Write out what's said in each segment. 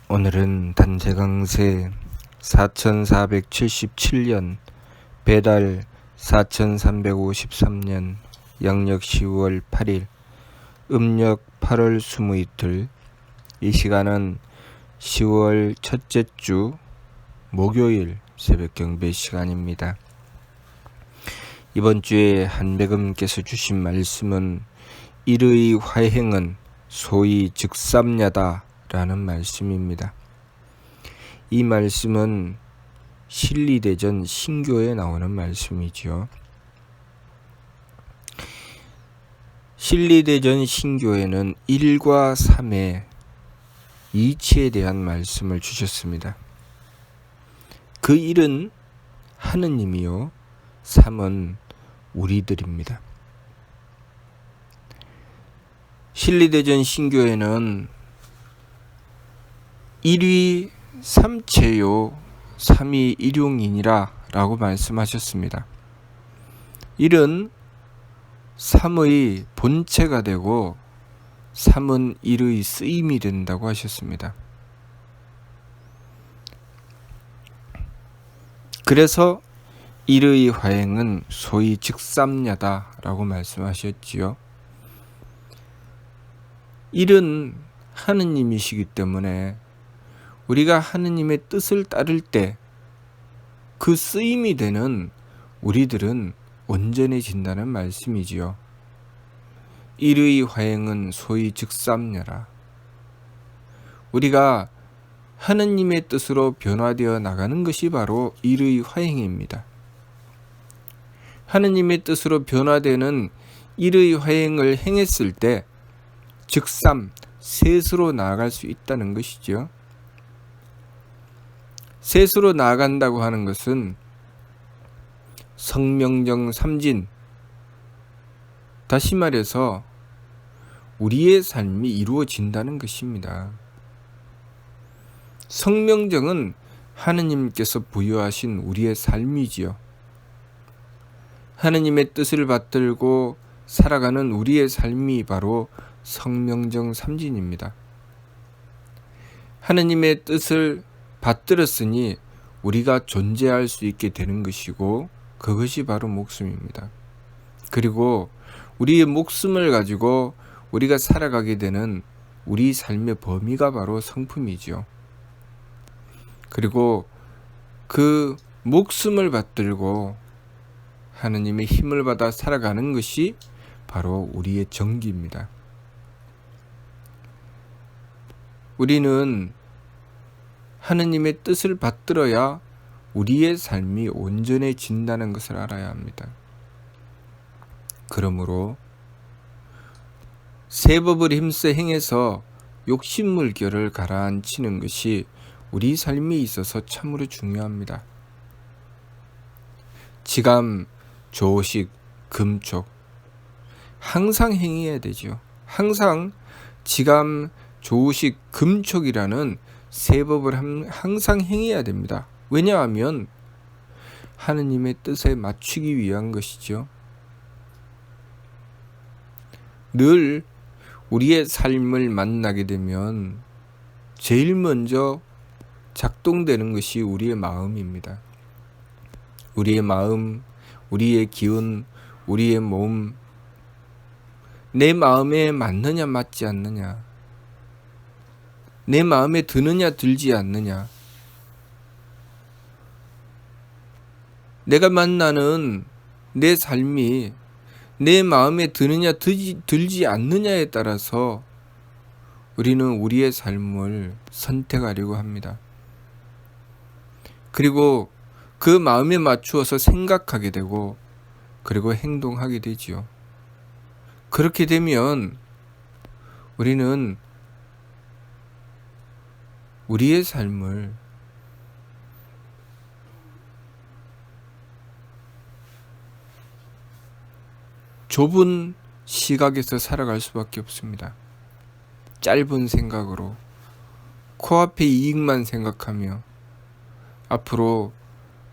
오늘은 단재강세 4477년 배달 4353년 양력 10월 8일 음력 8월 20이틀. 이 시간은 10월 첫째 주 목요일 새벽 경배 시간입니다. 이번 주에 한배금께서 주신 말씀은 일의 화행은 소위 즉삼야다 라는 말씀입니다. 이 말씀은 신리대전 신교에 나오는 말씀이지요. 신리대전 신교에는 1과 3의 이치에 대한 말씀을 주셨습니다. 그 1은 하느님이요, 3은 우리들입니다. 신리대전 신교에는 1위 삼체요 3위 일용이니라 라고 말씀하셨습니다. 1은 3의 본체가 되고 3은 1의 쓰임이 된다고 하셨습니다. 그래서 1의 화행은 소위 즉삼야다 라고 말씀하셨지요. 1은 하느님이시기 때문에 우리가 하느님의 뜻을 따를 때 그 쓰임이 되는 우리들은 온전해진다는 말씀이지요. 1의 화행은 소위 즉삼야라. 우리가 하느님의 뜻으로 변화되어 나가는 것이 바로 1의 화행입니다. 하느님의 뜻으로 변화되는 1의 화행을 행했을 때 즉삼, 셋으로 나아갈 수 있다는 것이죠. 셋으로 나아간다고 하는 것은 성명정 삼진, 다시 말해서 우리의 삶이 이루어진다는 것입니다. 성명정은 하느님께서 부여하신 우리의 삶이지요. 하느님의 뜻을 받들고 살아가는 우리의 삶이 바로 성명정 삼진입니다. 하느님의 뜻을 받들었으니 우리가 존재할 수 있게 되는 것이고, 그것이 바로 목숨입니다. 그리고 우리의 목숨을 가지고 우리가 살아가게 되는 우리 삶의 범위가 바로 성품이지요. 그리고 그 목숨을 받들고 하느님의 힘을 받아 살아가는 것이 바로 우리의 정기입니다. 우리는 하느님의 뜻을 받들어야 우리의 삶이 온전해진다는 것을 알아야 합니다. 그러므로 세 법을 힘써 행해서 욕심물결을 가라앉히는 것이 우리 삶에 있어서 참으로 중요합니다. 지감, 조식, 금촉 항상 행해야 되죠. 항상 지감, 조식, 금촉이라는 세 법을 항상 행해야 됩니다. 왜냐하면 하느님의 뜻에 맞추기 위한 것이죠. 늘 우리의 삶을 만나게 되면 제일 먼저 작동되는 것이 우리의 마음입니다. 우리의 마음, 우리의 기운, 우리의 몸, 내 마음에 맞느냐 맞지 않느냐, 내 마음에 드느냐 들지 않느냐, 내가 만나는 내 삶이 내 마음에 드느냐 들지 않느냐에 따라서 우리는 우리의 삶을 선택하려고 합니다. 그리고 그 마음에 맞추어서 생각하게 되고, 그리고 행동하게 되지요. 그렇게 되면 우리는 우리의 삶을 좁은 시각에서 살아갈 수밖에 없습니다. 짧은 생각으로 코앞의 이익만 생각하며 앞으로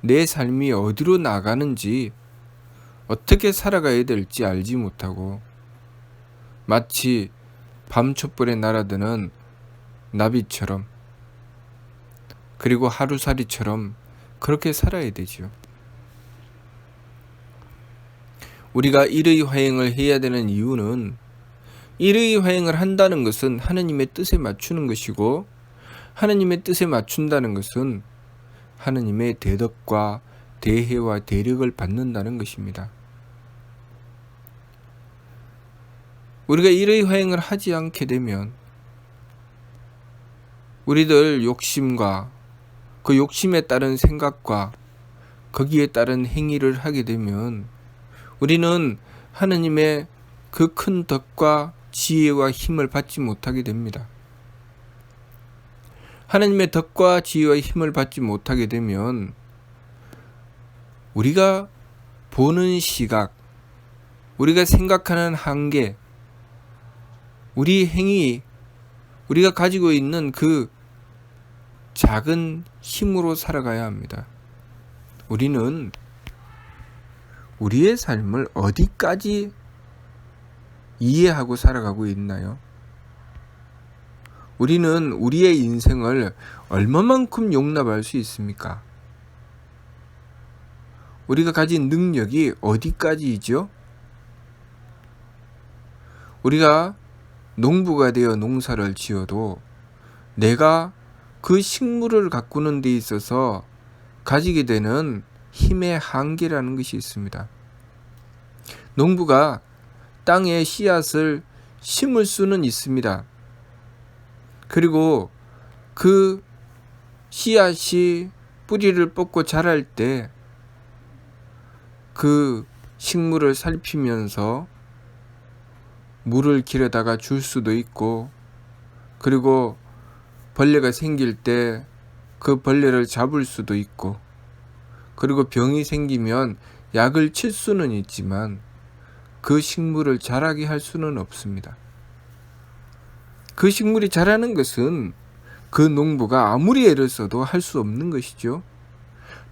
내 삶이 어디로 나가는지, 어떻게 살아가야 될지 알지 못하고 마치 밤촛불에 날아드는 나비처럼 그리고 하루살이처럼 그렇게 살아야 되죠. 우리가 일의 화행을 해야 되는 이유는 일의 화행을 한다는 것은 하느님의 뜻에 맞추는 것이고, 하느님의 뜻에 맞춘다는 것은 하느님의 대덕과 대혜와 대력을 받는다는 것입니다. 우리가 일의 화행을 하지 않게 되면 우리들 욕심과 그 욕심에 따른 생각과 거기에 따른 행위를 하게 되면 우리는 하느님의 그 큰 덕과 지혜와 힘을 받지 못하게 됩니다. 하느님의 덕과 지혜와 힘을 받지 못하게 되면 우리가 보는 시각, 우리가 생각하는 한계, 우리 행위, 우리가 가지고 있는 그 작은 힘으로 살아가야 합니다. 우리는 우리의 삶을 어디까지 이해하고 살아가고 있나요? 우리는 우리의 인생을 얼마만큼 용납할 수 있습니까? 우리가 가진 능력이 어디까지이죠? 우리가 농부가 되어 농사를 지어도 내가 그 식물을 가꾸는 데 있어서 가지게 되는 힘의 한계라는 것이 있습니다. 농부가 땅에 씨앗을 심을 수는 있습니다. 그리고 그 씨앗이 뿌리를 뽑고 자랄 때 그 식물을 살피면서 물을 길에다가 줄 수도 있고, 그리고 벌레가 생길 때 그 벌레를 잡을 수도 있고, 그리고 병이 생기면 약을 칠 수는 있지만 그 식물을 자라게 할 수는 없습니다. 그 식물이 자라는 것은 그 농부가 아무리 애를 써도 할 수 없는 것이죠.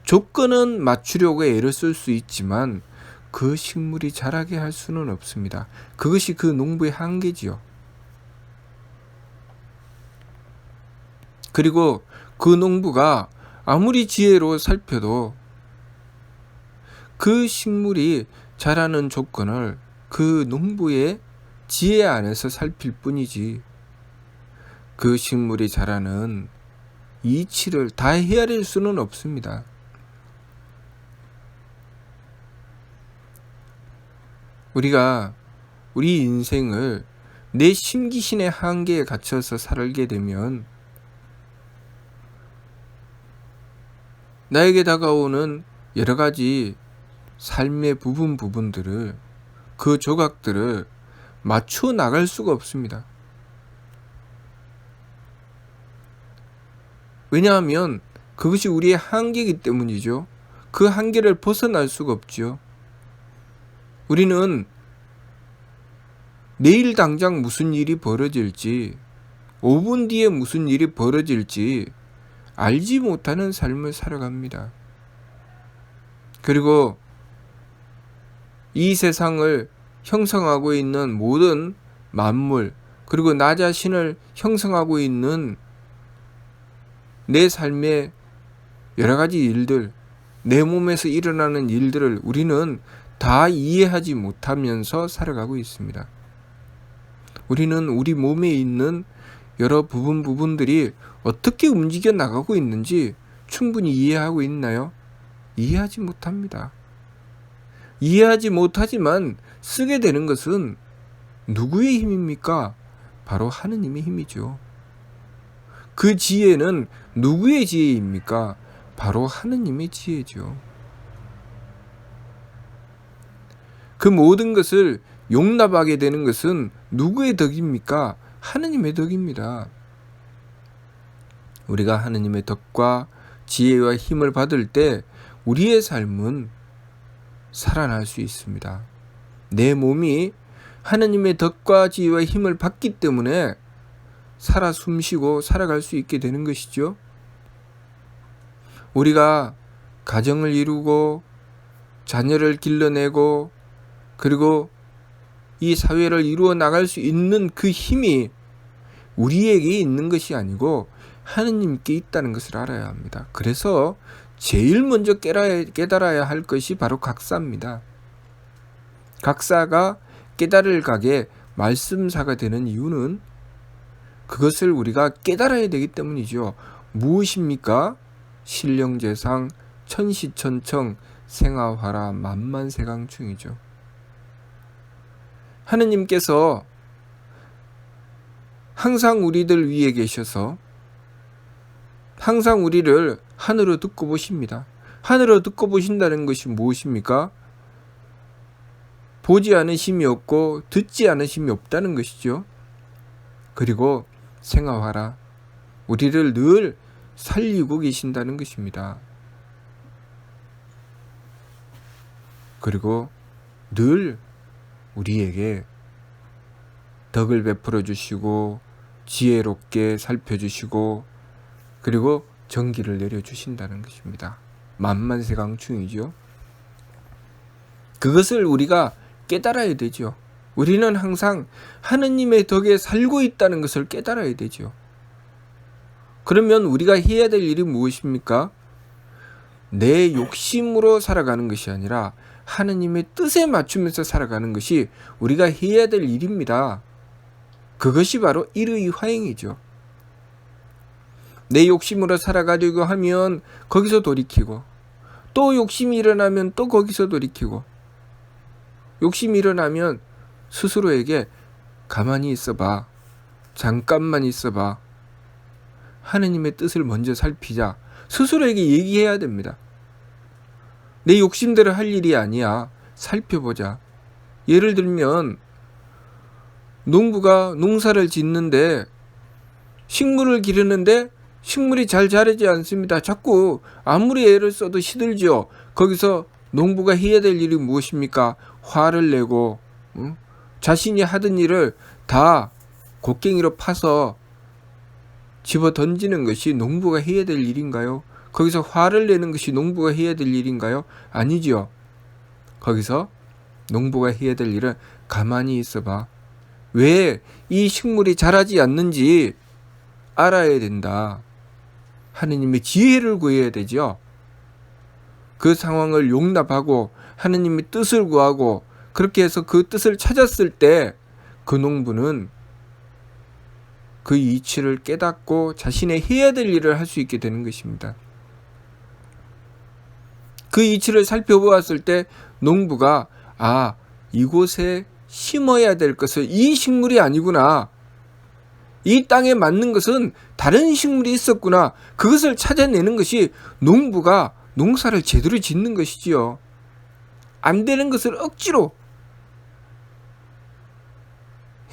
조건은 맞추려고 애를 쓸 수 있지만 그 식물이 자라게 할 수는 없습니다. 그것이 그 농부의 한계지요. 그리고 그 농부가 아무리 지혜로 살펴도 그 식물이 자라는 조건을 그 농부의 지혜 안에서 살필 뿐이지, 그 식물이 자라는 이치를 다 헤아릴 수는 없습니다. 우리가 우리 인생을 내 심기신의 한계에 갇혀서 살게 되면 나에게 다가오는 여러 가지 삶의 부분들을, 그 조각들을 맞춰 나갈 수가 없습니다. 왜냐하면 그것이 우리의 한계이기 때문이죠. 그 한계를 벗어날 수가 없죠. 우리는 내일 당장 무슨 일이 벌어질지, 5분 뒤에 무슨 일이 벌어질지 알지 못하는 삶을 살아갑니다. 그리고 이 세상을 형성하고 있는 모든 만물, 그리고 나 자신을 형성하고 있는 내 삶의 여러 가지 일들, 내 몸에서 일어나는 일들을 우리는 다 이해하지 못하면서 살아가고 있습니다. 우리는 우리 몸에 있는 여러 부분들이 어떻게 움직여 나가고 있는지 충분히 이해하고 있나요? 이해하지 못합니다. 이해하지 못하지만 쓰게 되는 것은 누구의 힘입니까? 바로 하느님의 힘이죠. 그 지혜는 누구의 지혜입니까? 바로 하느님의 지혜죠. 그 모든 것을 용납하게 되는 것은 누구의 덕입니까? 하느님의 덕입니다. 우리가 하느님의 덕과 지혜와 힘을 받을 때 우리의 삶은 살아날 수 있습니다. 내 몸이 하느님의 덕과 지혜와 힘을 받기 때문에 살아 숨쉬고 살아갈 수 있게 되는 것이죠. 우리가 가정을 이루고 자녀를 길러내고 그리고 이 사회를 이루어 나갈 수 있는 그 힘이 우리에게 있는 것이 아니고 하느님께 있다는 것을 알아야 합니다. 그래서 제일 먼저 깨달아야 할 것이 바로 각사입니다. 각사가 깨달을 각의 말씀사가 되는 이유는 그것을 우리가 깨달아야 되기 때문이죠. 무엇입니까? 신령재상 천시천청 생아화라 만만세강충이죠. 하느님께서 항상 우리들 위에 계셔서 항상 우리를 하늘로 듣고 보십니다. 하늘로 듣고 보신다는 것이 무엇입니까? 보지 않으심이 없고 듣지 않으심이 없다는 것이죠. 그리고 생아화라, 우리를 늘 살리고 계신다는 것입니다. 그리고 늘 우리에게 덕을 베풀어 주시고 지혜롭게 살펴주시고 그리고 정기를 내려주신다는 것입니다. 만만세강충이죠. 그것을 우리가 깨달아야 되죠. 우리는 항상 하느님의 덕에 살고 있다는 것을 깨달아야 되죠. 그러면 우리가 해야 될 일이 무엇입니까? 내 욕심으로 살아가는 것이 아니라 하느님의 뜻에 맞추면서 살아가는 것이 우리가 해야 될 일입니다. 그것이 바로 일의 화행이죠. 내 욕심으로 살아가려고 하면 거기서 돌이키고, 또 욕심이 일어나면 또 거기서 돌이키고, 욕심이 일어나면 스스로에게 가만히 있어봐, 잠깐만 있어봐, 하느님의 뜻을 먼저 살피자, 스스로에게 얘기해야 됩니다. 내 욕심대로 할 일이 아니야. 살펴보자. 예를 들면 농부가 농사를 짓는데 식물을 기르는데 식물이 잘 자라지 않습니다. 자꾸 아무리 애를 써도 시들죠. 거기서 농부가 해야 될 일이 무엇입니까? 화를 내고 자신이 하던 일을 다 곡괭이로 파서 집어 던지는 것이 농부가 해야 될 일인가요? 거기서 화를 내는 것이 농부가 해야 될 일인가요? 아니죠. 거기서 농부가 해야 될 일은 가만히 있어봐. 왜 이 식물이 자라지 않는지 알아야 된다. 하느님의 지혜를 구해야 되죠. 그 상황을 용납하고 하느님의 뜻을 구하고 그렇게 해서 그 뜻을 찾았을 때 그 농부는 그 이치를 깨닫고 자신의 해야 될 일을 할 수 있게 되는 것입니다. 그 이치를 살펴보았을 때 농부가 이곳에 심어야 될 것을 이 식물이 아니구나. 이 땅에 맞는 것은 다른 식물이 있었구나. 그것을 찾아내는 것이 농부가 농사를 제대로 짓는 것이지요. 안 되는 것을 억지로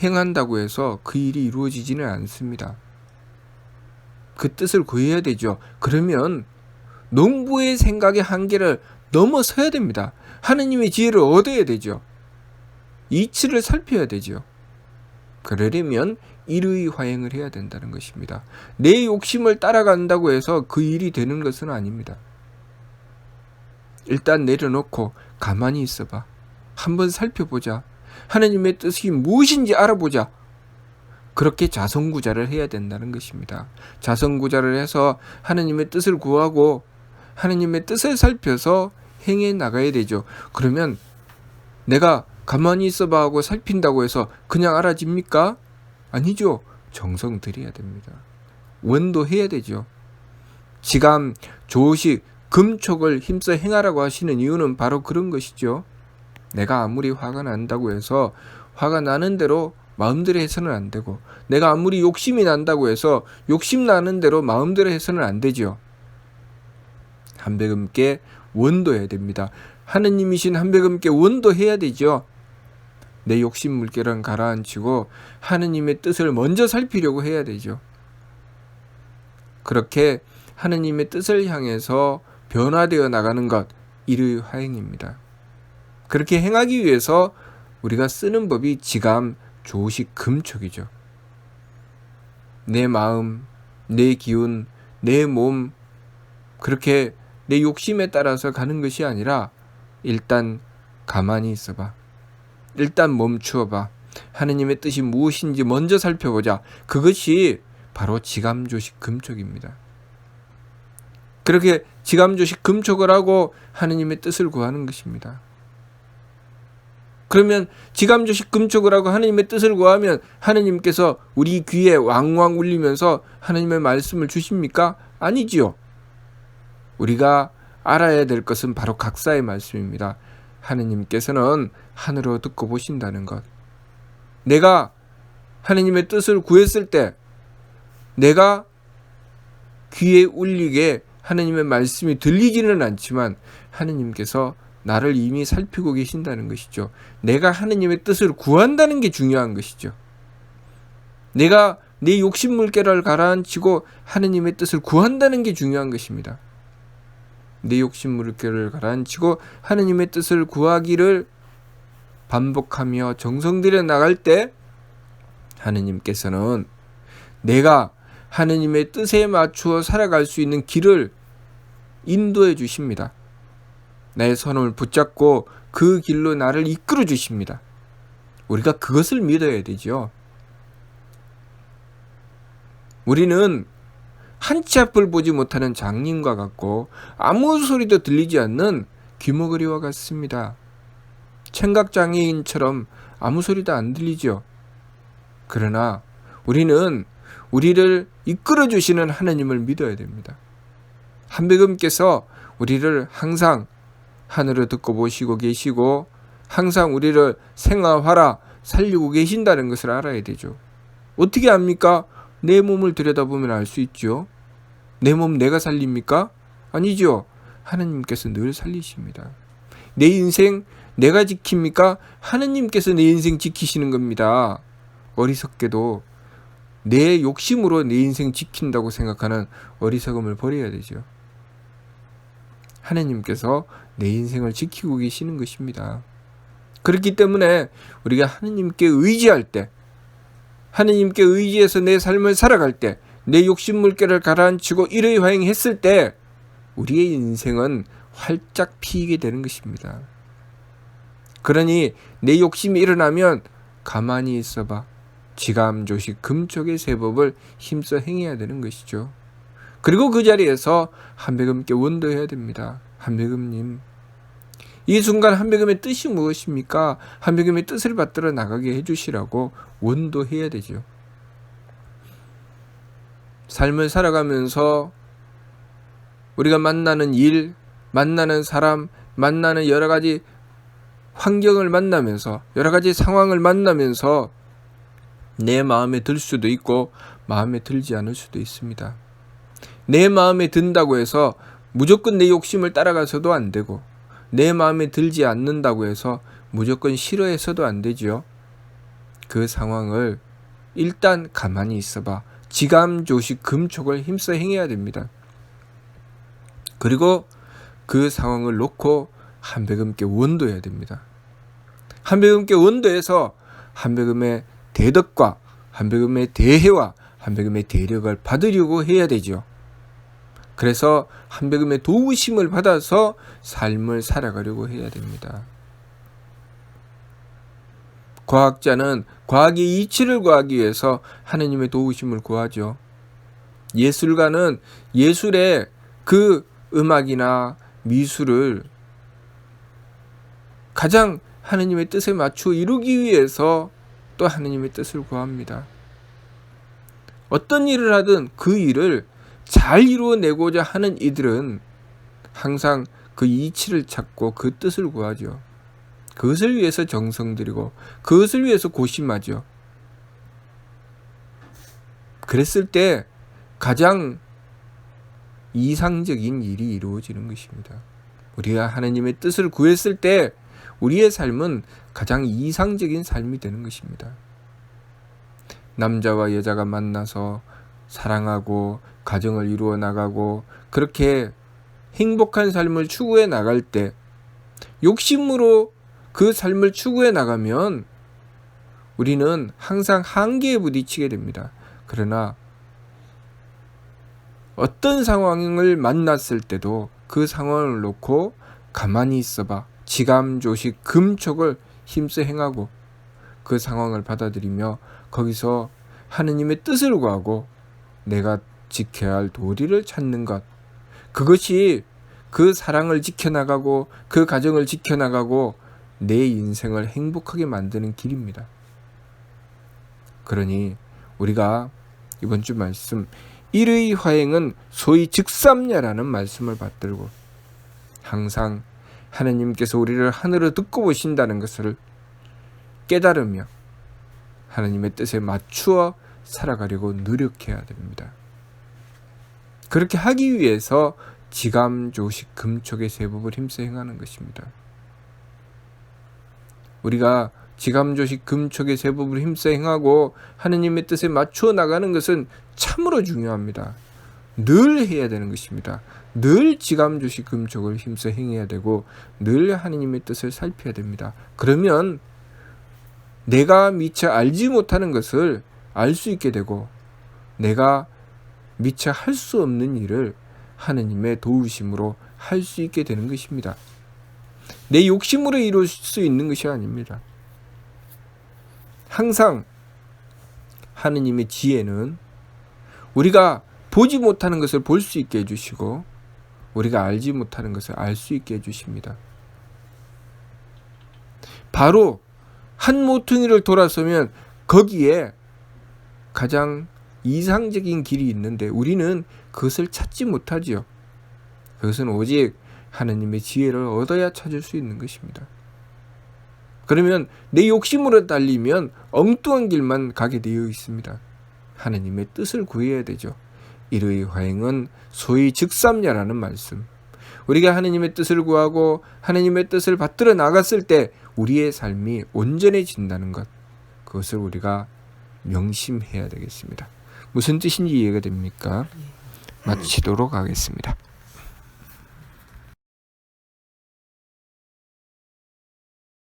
행한다고 해서 그 일이 이루어지지는 않습니다. 그 뜻을 구해야 되죠. 그러면 농부의 생각의 한계를 넘어서야 됩니다. 하느님의 지혜를 얻어야 되죠. 이치를 살펴야 되죠. 그러려면 일의 화행을 해야 된다는 것입니다. 내 욕심을 따라간다고 해서 그 일이 되는 것은 아닙니다. 일단 내려놓고 가만히 있어봐. 한번 살펴보자. 하느님의 뜻이 무엇인지 알아보자. 그렇게 자성구자를 해야 된다는 것입니다. 자성구자를 해서 하느님의 뜻을 구하고 하느님의 뜻을 살펴서 행해 나가야 되죠. 그러면 내가 가만히 있어봐 하고 살핀다고 해서 그냥 알아집니까? 아니죠. 정성 들여야 됩니다. 원도해야 되죠. 지감, 조식, 금촉을 힘써 행하라고 하시는 이유는 바로 그런 것이죠. 내가 아무리 화가 난다고 해서 화가 나는 대로 마음대로 해서는 안 되고, 내가 아무리 욕심이 난다고 해서 욕심 나는 대로 마음대로 해서는 안 되죠. 한백음께 원도해야 됩니다. 하느님이신 한백음께 원도해야 되죠. 내 욕심 물결은 가라앉히고 하느님의 뜻을 먼저 살피려고 해야 되죠. 그렇게 하느님의 뜻을 향해서 변화되어 나가는 것, 일의 화행입니다. 그렇게 행하기 위해서 우리가 쓰는 법이 지감, 조식, 금촉이죠. 내 마음, 내 기운, 내 몸, 그렇게 내 욕심에 따라서 가는 것이 아니라 일단 가만히 있어봐. 일단 멈추어봐. 하느님의 뜻이 무엇인지 먼저 살펴보자. 그것이 바로 지감조식 금촉입니다. 그렇게 지감조식 금촉을 하고 하느님의 뜻을 구하는 것입니다. 그러면 지감조식 금촉을 하고 하느님의 뜻을 구하면 하느님께서 우리 귀에 왕왕 울리면서 하느님의 말씀을 주십니까? 아니지요. 우리가 알아야 될 것은 바로 각사의 말씀입니다. 하느님께서는 하늘로 듣고 보신다는 것. 내가 하느님의 뜻을 구했을 때 내가 귀에 울리게 하느님의 말씀이 들리지는 않지만 하느님께서 나를 이미 살피고 계신다는 것이죠. 내가 하느님의 뜻을 구한다는 게 중요한 것이죠. 내가 내 욕심 물결을 가라앉히고 하느님의 뜻을 구한다는 게 중요한 것입니다. 내 욕심 물결을 가라앉히고 하느님의 뜻을 구하기를 반복하며 정성 들여 나갈 때 하느님께서는 내가 하느님의 뜻에 맞추어 살아갈 수 있는 길을 인도해 주십니다. 나의 손을 붙잡고 그 길로 나를 이끌어 주십니다. 우리가 그것을 믿어야 되죠. 우리는 한 치 앞을 보지 못하는 장님과 같고 아무 소리도 들리지 않는 귀머거리와 같습니다. 청각장애인처럼 아무 소리도 안 들리죠. 그러나 우리는 우리를 이끌어 주시는 하나님을 믿어야 됩니다. 한백음께서 우리를 항상 하늘을 듣고 보시고 계시고 항상 우리를 생아화라 살리고 계신다는 것을 알아야 되죠. 어떻게 압니까? 내 몸을 들여다보면 알 수 있죠. 내 몸 내가 살립니까? 아니죠. 하나님께서 늘 살리십니다. 내 인생 내가 지킵니까? 하나님께서 내 인생 지키시는 겁니다. 어리석게도 내 욕심으로 내 인생 지킨다고 생각하는 어리석음을 버려야 되죠. 하나님께서 내 인생을 지키고 계시는 것입니다. 그렇기 때문에 우리가 하나님께 의지할 때, 하나님께 의지해서 내 삶을 살아갈 때, 내 욕심 물결을 가라앉히고 일의화행했을 때 우리의 인생은 활짝 피게 되는 것입니다. 그러니 내 욕심이 일어나면 가만히 있어봐. 지감조식 금촉의 세법을 힘써 행해야 되는 것이죠. 그리고 그 자리에서 한백음께 원도해야 됩니다. 한백음님, 이 순간 한백음의 뜻이 무엇입니까? 한백음의 뜻을 받들어 나가게 해주시라고 원도해야 되죠. 삶을 살아가면서 우리가 만나는 일, 만나는 사람, 만나는 여러 가지 환경을 만나면서, 여러 가지 상황을 만나면서 내 마음에 들 수도 있고 마음에 들지 않을 수도 있습니다. 내 마음에 든다고 해서 무조건 내 욕심을 따라가서도 안 되고, 내 마음에 들지 않는다고 해서 무조건 싫어해서도 안 되죠. 그 상황을 일단 가만히 있어봐. 지감조식 금촉을 힘써 행해야 됩니다. 그리고 그 상황을 놓고 한백음께 원도해야 됩니다. 한백음께 원도해서 한백음의 대덕과 한백음의 대해와 한백음의 대력을 받으려고 해야 되죠. 그래서 한백음의 도우심을 받아서 삶을 살아가려고 해야 됩니다. 과학자는 과학의 이치를 구하기 위해서 하느님의 도우심을 구하죠. 예술가는 예술의 그 음악이나 미술을 가장 하느님의 뜻에 맞추어 이루기 위해서 또 하느님의 뜻을 구합니다. 어떤 일을 하든 그 일을 잘 이루어내고자 하는 이들은 항상 그 이치를 찾고 그 뜻을 구하죠. 그것을 위해서 정성 들이고 그것을 위해서 고심하죠. 그랬을 때 가장 이상적인 일이 이루어지는 것입니다. 우리가 하나님의 뜻을 구했을 때 우리의 삶은 가장 이상적인 삶이 되는 것입니다. 남자와 여자가 만나서 사랑하고 가정을 이루어 나가고 그렇게 행복한 삶을 추구해 나갈 때 욕심으로 그 삶을 추구해 나가면 우리는 항상 한계에 부딪히게 됩니다. 그러나 어떤 상황을 만났을 때도 그 상황을 놓고 가만히 있어봐. 지감조식 금촉을 힘써 행하고 그 상황을 받아들이며 거기서 하느님의 뜻을 구하고 내가 지켜야 할 도리를 찾는 것, 그것이 그 사랑을 지켜나가고 그 가정을 지켜나가고 내 인생을 행복하게 만드는 길입니다. 그러니 우리가 이번 주 말씀 일의 화행은 소위 즉삼야라는 말씀을 받들고 항상 하나님께서 우리를 하늘을 듣고 보신다는 것을 깨달으며 하나님의 뜻에 맞추어 살아가려고 노력해야 됩니다. 그렇게 하기 위해서 지감조식 금촉의 세법을 힘써 행하는 것입니다. 우리가 지감조식 금촉의 세법을 힘써 행하고 하느님의 뜻에 맞추어 나가는 것은 참으로 중요합니다. 늘 해야 되는 것입니다. 늘 지감조식 금촉을 힘써 행해야 되고 늘 하느님의 뜻을 살펴야 됩니다. 그러면 내가 미처 알지 못하는 것을 알 수 있게 되고 내가 미처 할 수 없는 일을 하느님의 도우심으로 할 수 있게 되는 것입니다. 내 욕심으로 이룰 수 있는 것이 아닙니다. 항상 하느님의 지혜는 우리가 보지 못하는 것을 볼 수 있게 해주시고 우리가 알지 못하는 것을 알 수 있게 해주십니다. 바로 한 모퉁이를 돌아서면 거기에 가장 이상적인 길이 있는데 우리는 그것을 찾지 못하지요. 그것은 오직 하나님의 지혜를 얻어야 찾을 수 있는 것입니다. 그러면 내 욕심으로 달리면 엉뚱한 길만 가게 되어 있습니다. 하나님의 뜻을 구해야 되죠. 일의 화행은 소위 즉삼야라는 말씀. 우리가 하나님의 뜻을 구하고 하나님의 뜻을 받들어 나갔을 때 우리의 삶이 온전해진다는 것, 그것을 우리가 명심해야 되겠습니다. 무슨 뜻인지 이해가 됩니까? 마치도록 하겠습니다.